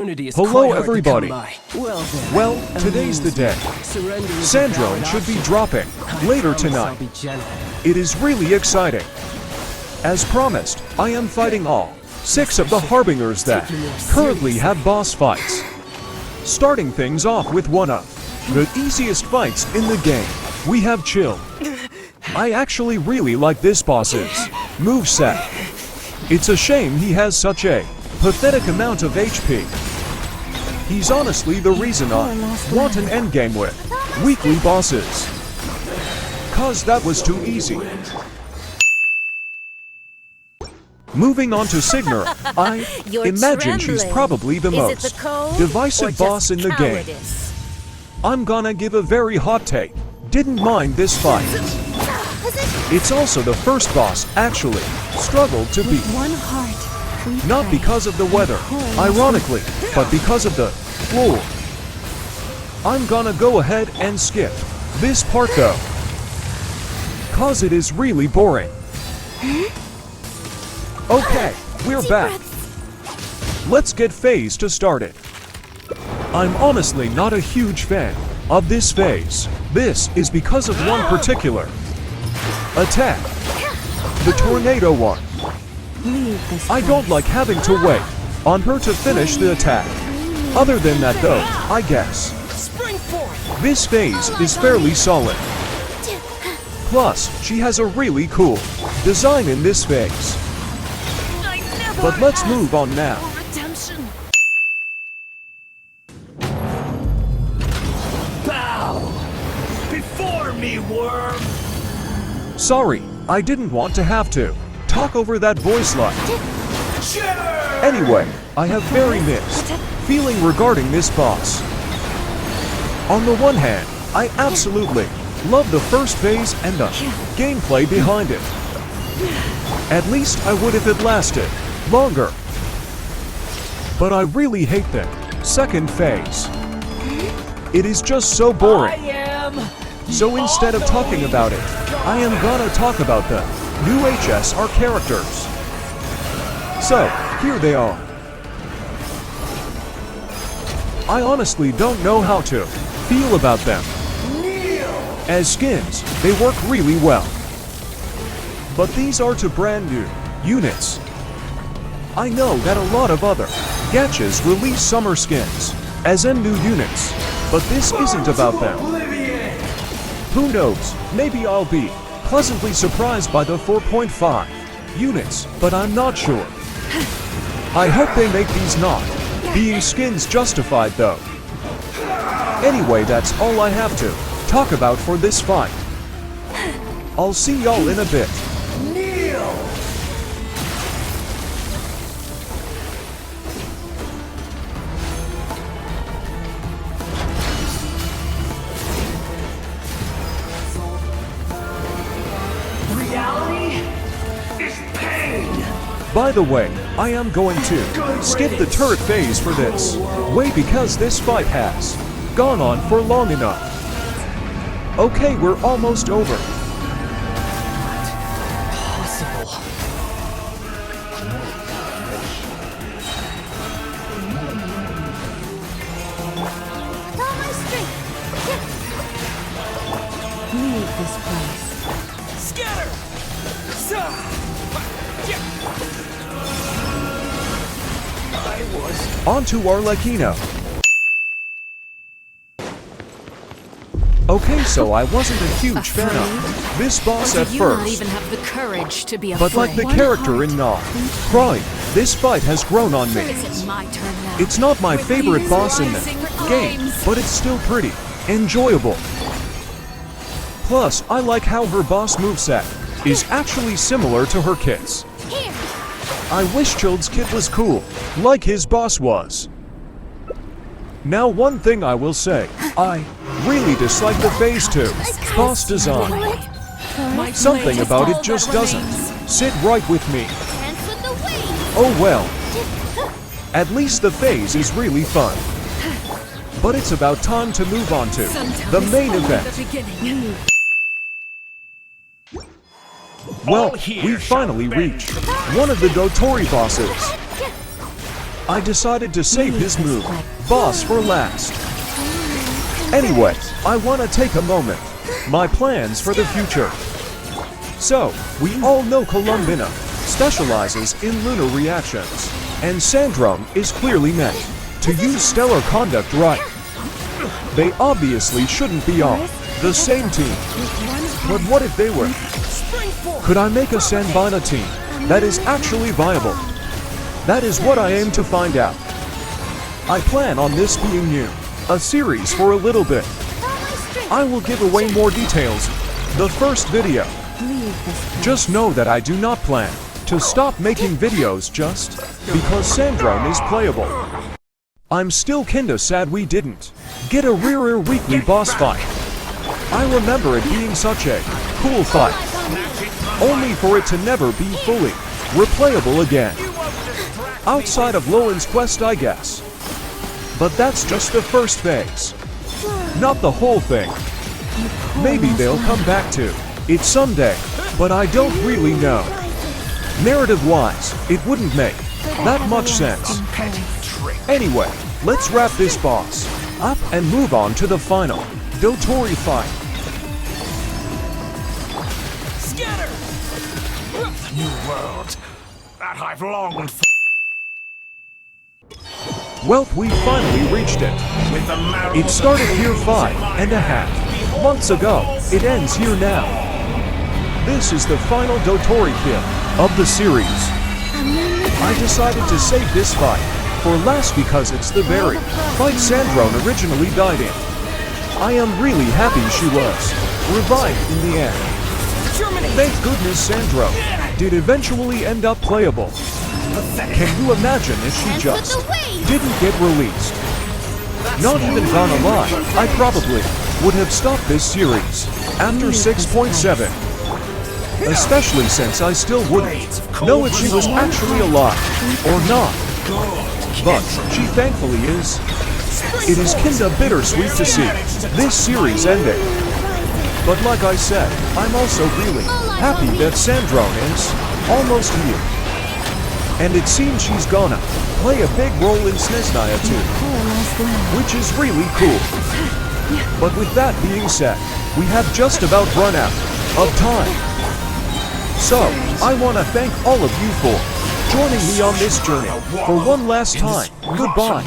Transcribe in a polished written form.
Hello everybody. Well, today's the day. Sandrone should be dropping later tonight. It is really exciting. As promised, I am fighting all 6 of the Harbingers that currently have boss fights. Starting things off with one of the easiest fights in the game. We have Chill. I actually really like this boss's moveset. It's a shame he has such a pathetic amount of HP. He's honestly the reason I want an endgame with weekly bosses. Cause that was too easy. Moving on to Signer, I imagine she's probably the most divisive boss in the game. I'm gonna give a very hot take. Didn't mind this fight. It's also the first boss actually struggled to beat. Not because of the weather, ironically, but because of the floor. I'm gonna go ahead and skip this part though, cause it is really boring. Okay, we're back. Let's get phase to start it. I'm honestly not a huge fan of this phase. This is because of one particular attack, the tornado one. I don't like having to wait on her to finish the attack. Other than that though, I guess this phase is fairly solid. Plus, she has a really cool design in this phase. But let's move on now. Bow before me, worm. Sorry, I didn't want to have to talk over that voice line. Anyway, I have very mixed feeling regarding this boss. On the one hand, I absolutely love the first phase and the gameplay behind it. At least I would if it lasted longer. But I really hate the second phase. It is just so boring. So instead of talking about it, I am gonna talk about the new HSR characters. So, here they are. I honestly don't know how to feel about them. As skins, they work really well. But these are 2 brand new units. I know that a lot of other gachas release summer skins as in new units, but this isn't about them. Who knows, maybe I'll be pleasantly surprised by the 4.5 units, but I'm not sure. I hope they make these not being skins justified though. Anyway, that's all I have to talk about for this fight. I'll see y'all in a bit. By the way, I am going to skip the turret phase for this way because this fight has gone on for long enough. Okay, we're almost over. Leave this place. Scatter! On to Arlecchino. Okay, so I wasn't a huge fan of this boss at first. Even have the courage to be but like the character in Nah, Pride, this fight has grown on me. It's not my favorite boss in the game, but it's still pretty enjoyable. Plus, I like how her boss moveset is actually similar to her kit's. I wish Child's kit was cool, like his boss was. Now one thing I will say, I really dislike the Phase 2 boss design. Something about it just doesn't sit right with me. Oh well. At least the phase is really fun. But it's about time to move on to the main event. Well, we finally reached one of the Dotori bosses. I decided to save his move, boss for last. Anyway, I want to take a moment. My plans for the future. So, we all know Columbina specializes in lunar reactions, and Sandrone is clearly meant to use stellar conduct right. They obviously shouldn't be on the same team. But what if they were? Could I make a Sandrone team that is actually viable? That is what I aim to find out. I plan on this being new, a series for a little bit. I will give away more details the first video. Just know that I do not plan to stop making videos just because Sandrone is playable. I'm still kinda sad we didn't get a rarer weekly boss fight. I remember it being such a cool fight, only for it to never be fully replayable again. Outside of Lowen's quest, I guess. But that's just the first phase, not the whole thing. Maybe they'll come back to it someday, but I don't really know. Narrative-wise, it wouldn't make that much sense. Anyway, let's wrap this boss up and move on to the final Dotori fight. Scatter! The new world that I've longed for. Well, we finally reached it. It started here 5.5 months ago. It ends here now. This is the final Dotori kill of the series. I decided to save this fight for last because it's the very fight Sandrone originally died in. I am really happy she was revived in the end. Thank goodness Sandrone did eventually end up playable. Can you imagine if she just didn't get released? Not even gonna lie, I probably would have stopped this series after 6.7. Especially since I still wouldn't know if she was actually alive or not. But she thankfully is. It is kinda bittersweet to see this series ending. But like I said, I'm also really happy that Sandrone is almost here. And it seems she's gonna play a big role in Sneznaya too, which is really cool. But with that being said, we have just about run out of time. So, I want to thank all of you for joining me on this journey for one last time. Goodbye.